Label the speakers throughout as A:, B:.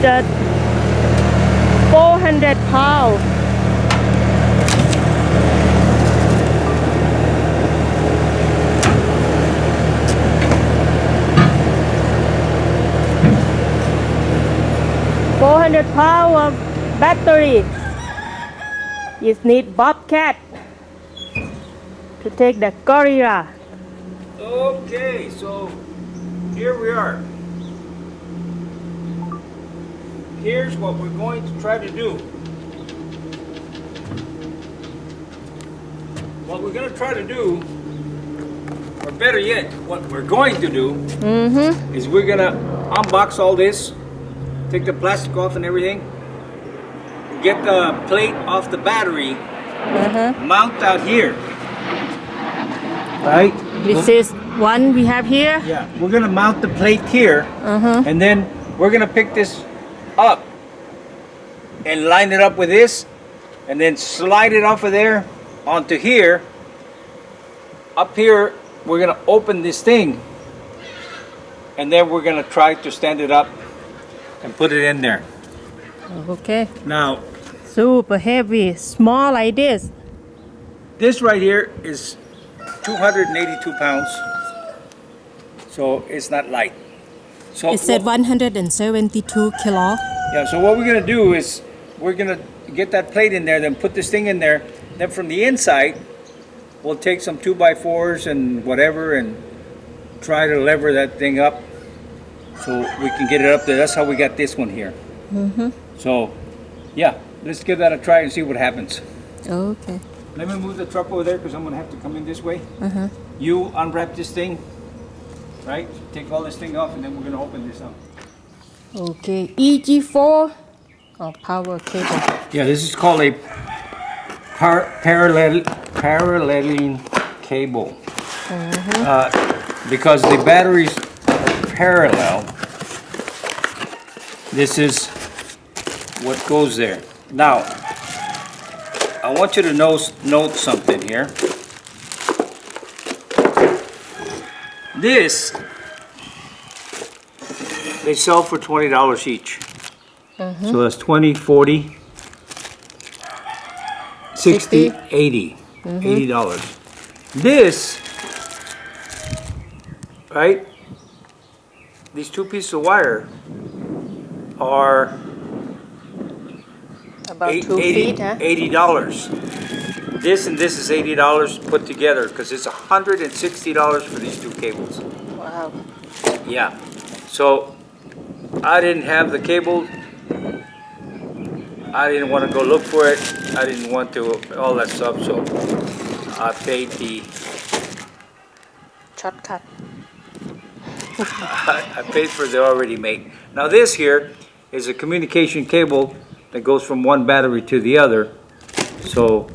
A: the 400 pounds. £400 of battery. It need bobcat to take the gorilla.
B: Okay, so here we are. Here's what we're going to try to do. What we're going to try to do, or better yet, what we're going to do is we're going to unbox all this, take the plastic off and everything, get the plate off the battery, mount out here. Right?
A: This is one we have here.
B: Yeah, we're going to mount the plate here, and then we're going to pick this up and line it up with this, and then slide it off of there onto here. Up here, we're going to open this thing, and then we're going to try to stand it up and put it in there.
A: Okay.
B: Now,
A: Super heavy, small like this.
B: this right here is 282 pounds, so it's not light. So
A: It said 172 kilo.
B: yeah, so what we're gonna do is we're gonna get that plate in there, then put this thing in there. Then from the inside, we'll take some 2x4s and whatever and try to lever that thing up so we can get it up there. That's how we got this one here. So yeah, let's give that a try and see what happens.
A: Okay.
B: Let me move the truck over there because I'm gonna have to come in this way. You unwrap this thing, right? Take all this thing off and then we're gonna open this up.
A: Okay. EG4 or power cable.
B: Yeah, this is called a paralleling cable. Because the batteries are parallel, this is what goes there. Now, I want you to note something here. This, they sell for $20 each. So that's 20, 40, 60, 80. $80. This, right? These two pieces of wire are
A: About 2 feet, huh?
B: $80. This and this is $80 put together because it's $160 for these two cables.
A: Wow.
B: Yeah. So I didn't have the cable. I didn't want to go look for it. I didn't want to all that stuff. So I paid the
A: Shortcut.
B: I paid for the already made. Now this here is a communication cable that goes from one battery to the other. So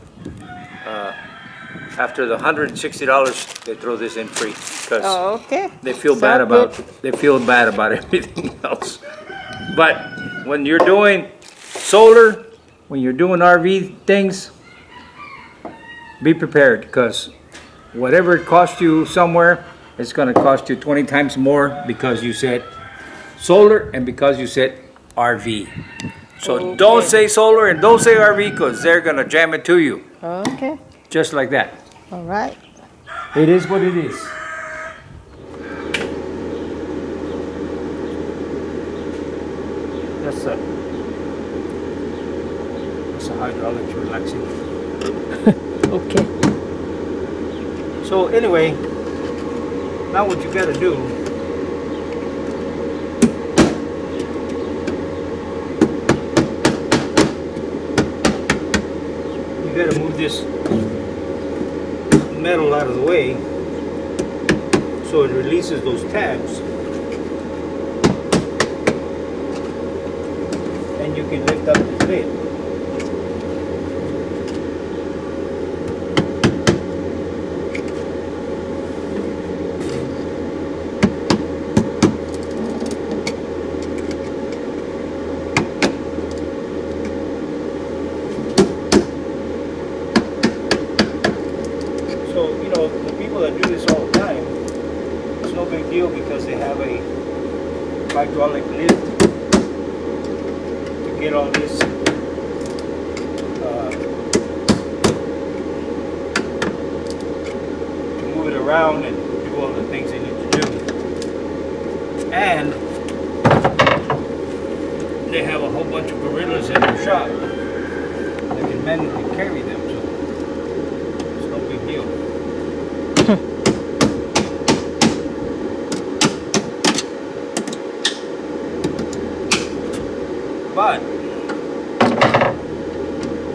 B: after the $160, they throw this in free because
A: Okay.
B: they feel
A: So
B: bad about
A: good.
B: everything else. But when you're doing solar, when you're doing RV things, be prepared because whatever it costs you somewhere, it's going to cost you 20 times more because you said solar and because you said RV. So don't say solar and don't say RV because they're going to jam it to you.
A: Okay.
B: Just like that.
A: All right.
B: It is what it is. That's a hydraulic relaxing.
A: Okay.
B: So anyway, now what you got to do, you got to move this metal out of the way so it releases those tabs, and you can lift up the lid. So, you know, the people that do this all the time, it's no big deal because they have a hydraulic lift get all this to move it around and do all the things they need to do. And they have a whole bunch of gorillas in their shop that can manually carry them, so it's no big deal. But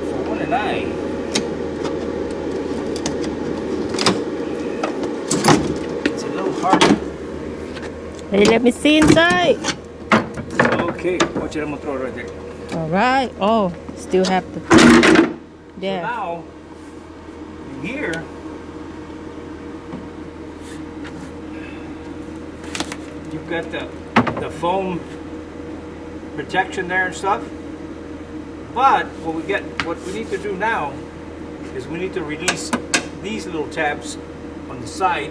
B: for Woon and I, it's a little harder.
A: Hey, let me see inside.
B: Okay, watch it, I'm gonna throw it right there.
A: All right. Oh, still have to.
B: So
A: Yeah.
B: now, in here, you've got the foam protection there and stuff. But what we need to do now is we need to release these little tabs on the side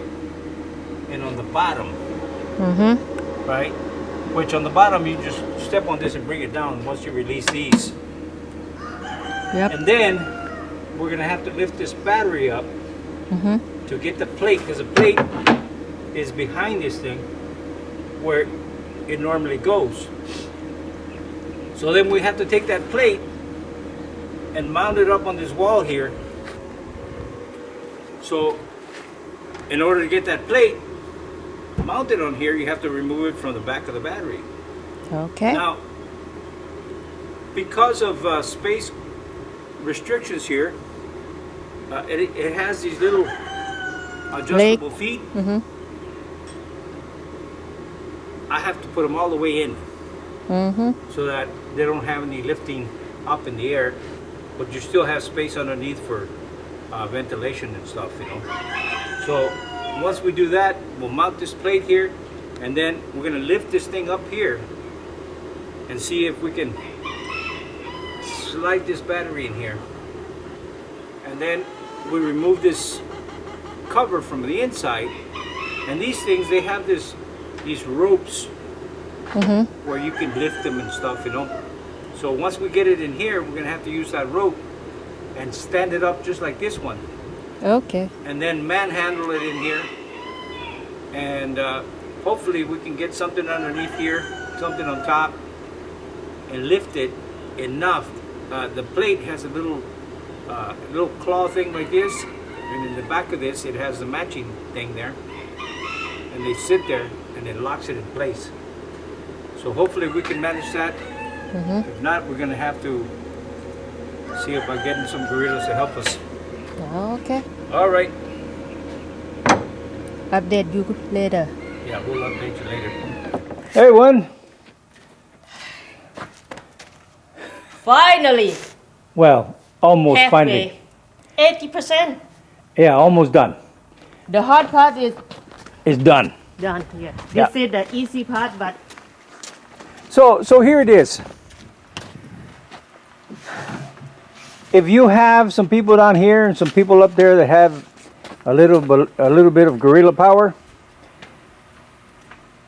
B: and on the bottom,
A: Mm-hmm.
B: right? Which on the bottom you just step on this and bring it down once you release these.
A: Yep.
B: And then we're gonna have to lift this battery up
A: Mm-hmm.
B: to get the plate, because the plate is behind this thing where it normally goes. So then we have to take that plate and mount it up on this wall here. So in order to get that plate mounted on here, you have to remove it from the back of the battery.
A: Okay.
B: Now, because of space restrictions here, it has these little adjustable feet.
A: Mm-hmm.
B: I have to put them all the way in
A: Mm-hmm.
B: so that they don't have any lifting up in the air, but you still have space underneath for ventilation and stuff, you know. So once we do that, we'll mount this plate here, and then we're gonna lift this thing up here and see if we can slide this battery in here. And then we remove this cover from the inside, and these things, they have these ropes
A: Mm-hmm.
B: where you can lift them and stuff, you know. So once we get it in here, we're gonna have to use that rope and stand it up just like this one,
A: Okay.
B: and then manhandle it in here, and hopefully we can get something underneath here, something on top, and lift it enough. The plate has a little claw thing like this, and in the back of this it has the matching thing there, and they sit there and it locks it in place. So hopefully we can manage that.
A: Mm-hmm.
B: If not, we're gonna have to see about getting some gorillas to help us.
A: Okay.
B: All right.
A: Update you later.
B: Yeah, we'll update you later. Hey, Woon.
A: Finally.
B: Well, almost finally.
A: 80%.
B: Yeah, almost done.
A: The hard part is
B: It's done.
A: done. Yeah.
B: Yeah.
A: This is the easy part, but
B: So here it is. If you have some people down here and some people up there that have a little bit of gorilla power,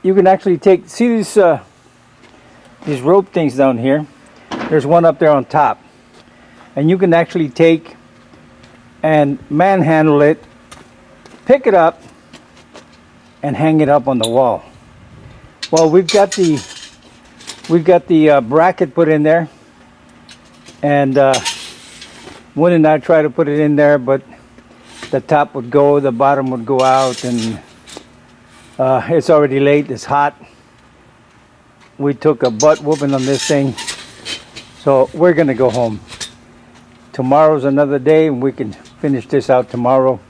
B: you can actually see these rope things down here. There's one up there on top, and you can actually take and manhandle it, pick it up, and hang it up on the wall. Well, we've got the bracket put in there, and Woon and I tried to put it in there, but the top would go, the bottom would go out, and it's already late, it's hot. We took a butt whooping on this thing, so we're gonna go home. Tomorrow's another day, and we can finish this out tomorrow.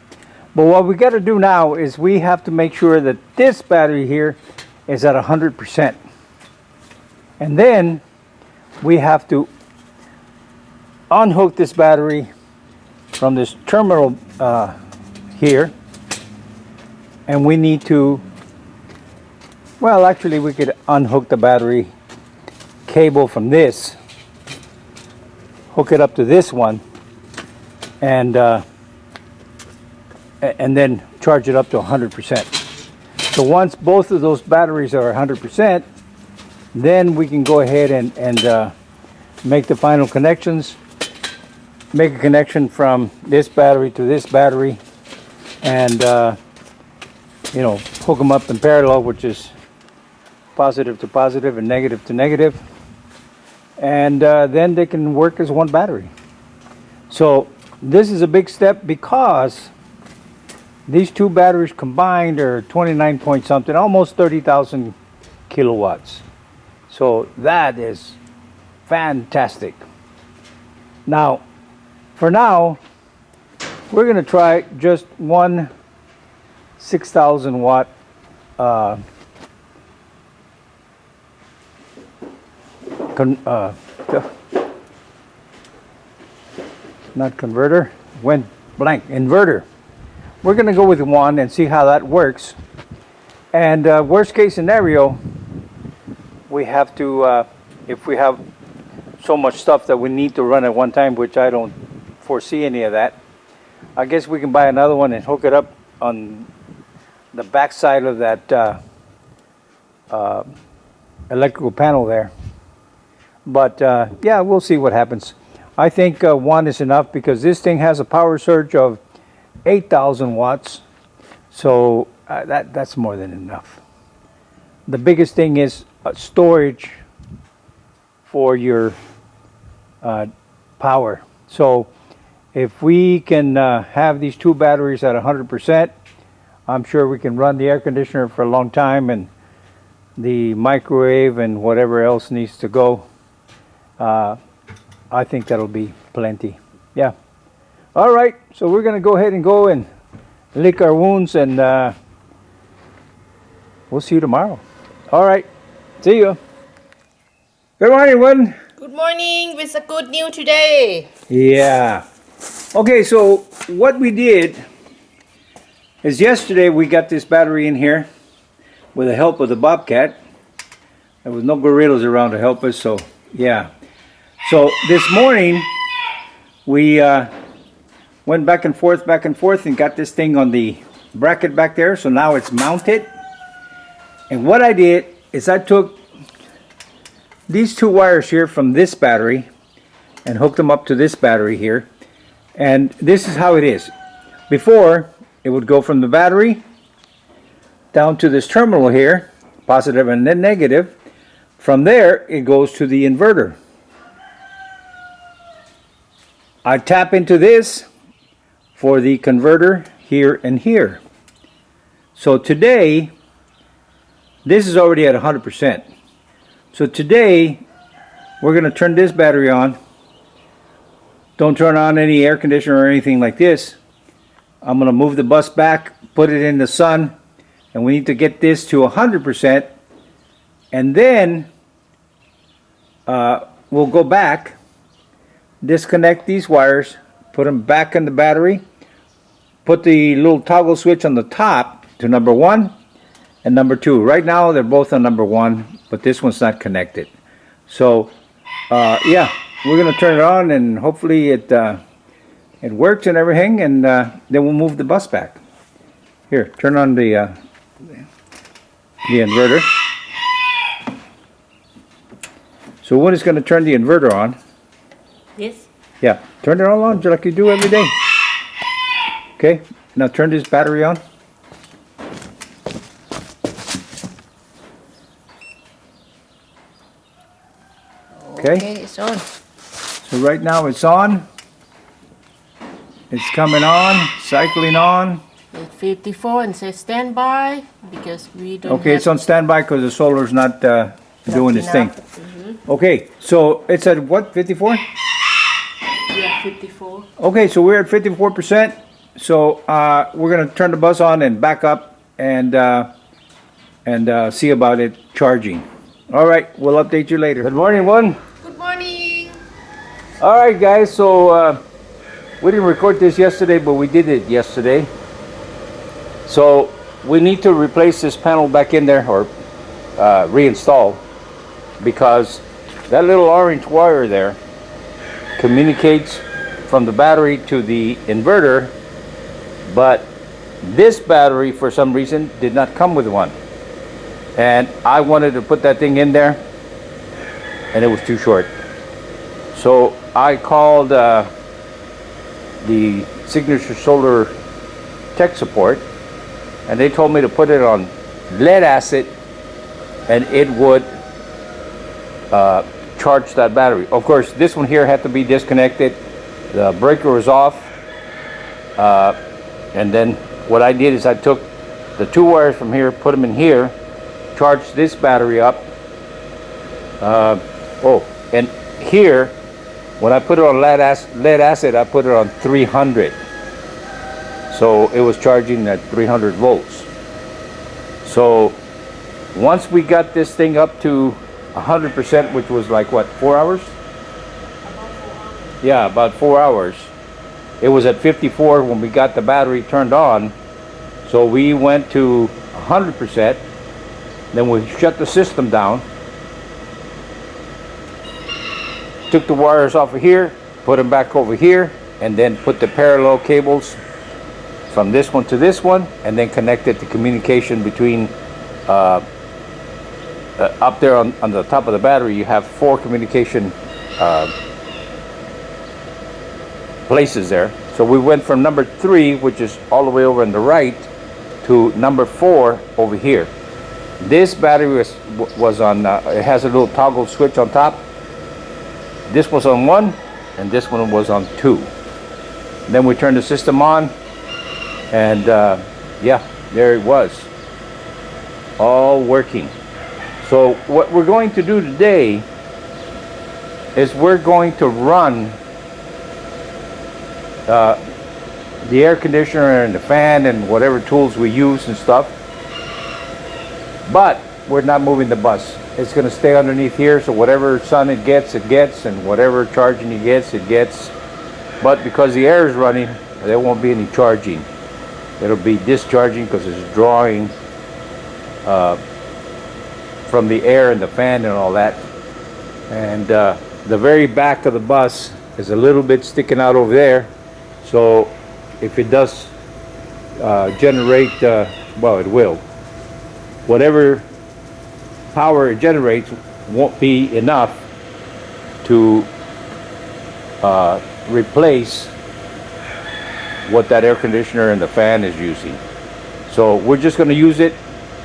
B: But what we got to do now is we have to make sure that this battery here is at 100%. And then we have to unhook this battery from this terminal here, and we need to, well, actually we could unhook the battery cable from this, hook it up to this one, and then charge it up to 100%. So once both of those batteries are 100%, then we can go ahead and make the final connections, make a connection from this battery to this battery, and you know, hook them up in parallel, which is positive to positive and negative to negative, and then they can work as one battery. So this is a big step because these two batteries combined are 29 point something, almost 30,000 kilowatts. So that is fantastic. Now, for now, we're going to try just one 6,000 watt not converter, went blank, inverter. We're going to go with one and see how that works. And worst case scenario, we have to, if we have so much stuff that we need to run at one time, which I don't foresee any of that, I guess we can buy another one and hook it up on the back side of that electrical panel there. But yeah, we'll see what happens. I think one is enough because this thing has a power surge of 8,000 watts. So that's more than enough. The biggest thing is storage for your power. So if we can have these two batteries at 100%, I'm sure we can run the air conditioner for a long time, and the microwave and whatever else needs to go. I think that'll be plenty. Yeah. All right. So we're going to go ahead and go and lick our wounds, and we'll see you tomorrow. All right. See you. Good morning, Woon.
A: Good morning with a good news today.
B: Yeah. Okay, so what we did is yesterday we got this battery in here with the help of the Bobcat. There was no gorillas around to help us, so yeah. So this morning we went back and forth and got this thing on the bracket back there, so now it's mounted. And what I did is I took these two wires here from this battery and hooked them up to this battery here. And this is how it is. Before, it would go from the battery down to this terminal here, positive and then negative. From there, it goes to the inverter. I tap into this for the converter here and here. So today, this is already at 100%. So today, we're going to turn this battery on. Don't turn on any air conditioner or anything like this. I'm going to move the bus back, put it in the sun, and we need to get this to 100%. And then we'll go back, disconnect these wires, put them back in the battery, put the little toggle switch on the top to number 1 and number 2. Right now they're both on number 1, but this one's not connected. So yeah, we're going to turn it on, and hopefully it works and everything, and then we'll move the bus back. Here, turn on the inverter. So Woon is going to turn the inverter on.
A: Yes.
B: Yeah, turn it all on just like you do every day. Okay, now turn this battery on. Okay,
A: it's on.
B: so right now it's on. It's coming on, cycling on.
A: It's 54 and says standby because we don't
B: Okay, it's on standby because the solar's not doing its thing. Okay, so it's at what, 54?
A: Yeah, 54.
B: Okay, so we're at 54%. So we're going to turn the bus on and back up and see about it charging. All right, we'll update you later. Good morning, Woon.
A: Good morning.
B: All right, guys, so we didn't record this yesterday, but we did it yesterday. So we need to replace this panel back in there, or reinstall, because that little orange wire there communicates from the battery to the inverter, but this battery for some reason did not come with one, and I wanted to put that thing in there and it was too short. So I called the Signature Solar tech support, and they told me to put it on lead acid, and it would charge that battery. Of course, this one here had to be disconnected. The breaker was off, and then what I did is I took the two wires from here, put them in here, charged this battery up. Oh, and here, when I put it on lead acid, I put it on 300. So it was charging at 300 volts. So once we got this thing up to 100%, which was like what, 4 hours? Yeah, about 4 hours. It was at 54 when we got the battery turned on. So we went to 100%. Then we shut the system down. Took the wires off of here, put them back over here, and then put the parallel cables from this one to this one, and then connected the communication between up there on the top of the battery. You have 4 communication places there. So we went from number 3, which is all the way over on the right, to number 4 over here. This battery was on, it has a little toggle switch on top. This was on 1, and this one was on 2. Then we turned the system on, and yeah, there it was, all working. So what we're going to do today is we're going to run the air conditioner and the fan and whatever tools we use and stuff, but we're not moving the bus. It's going to stay underneath here, so whatever sun it gets, and whatever charging it gets. But because the air is running, there won't be any charging. It'll be discharging because it's drawing from the air and the fan and all that. And the very back of the bus is a little bit sticking out over there. So if it does generate, well, it will. Whatever power it generates won't be enough to replace what that air conditioner and the fan is using. So we're just going to use it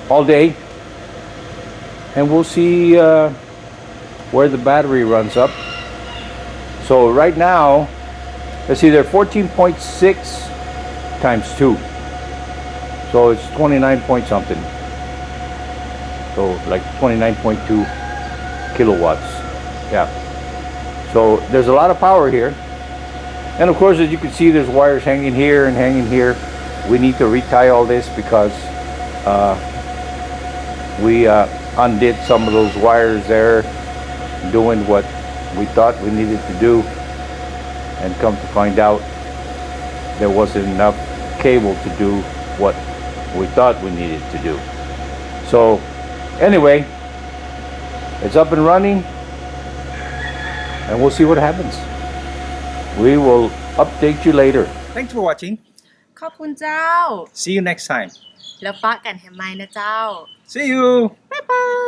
B: all day, and we'll see where the battery runs up. So right now, let's see, they're 14.6 times 2, so it's 29 point something. So like 29.2 kilowatts. Yeah. So there's a lot of power here. And of course, as you can see, there's wires hanging here and hanging here. We need to retie all this because we undid some of those wires there, doing what we thought we needed to do. And come to find out, there wasn't enough cable to do what we thought we needed to do. So anyway, it's up and running, and we'll see what happens. We will update you later. Thanks for watching.
C: ขอบคุณเจ้า
B: See you next time.
C: แล้วปะกันแฮมไมนะเจ้า
B: See you.
C: บ๊ายบาย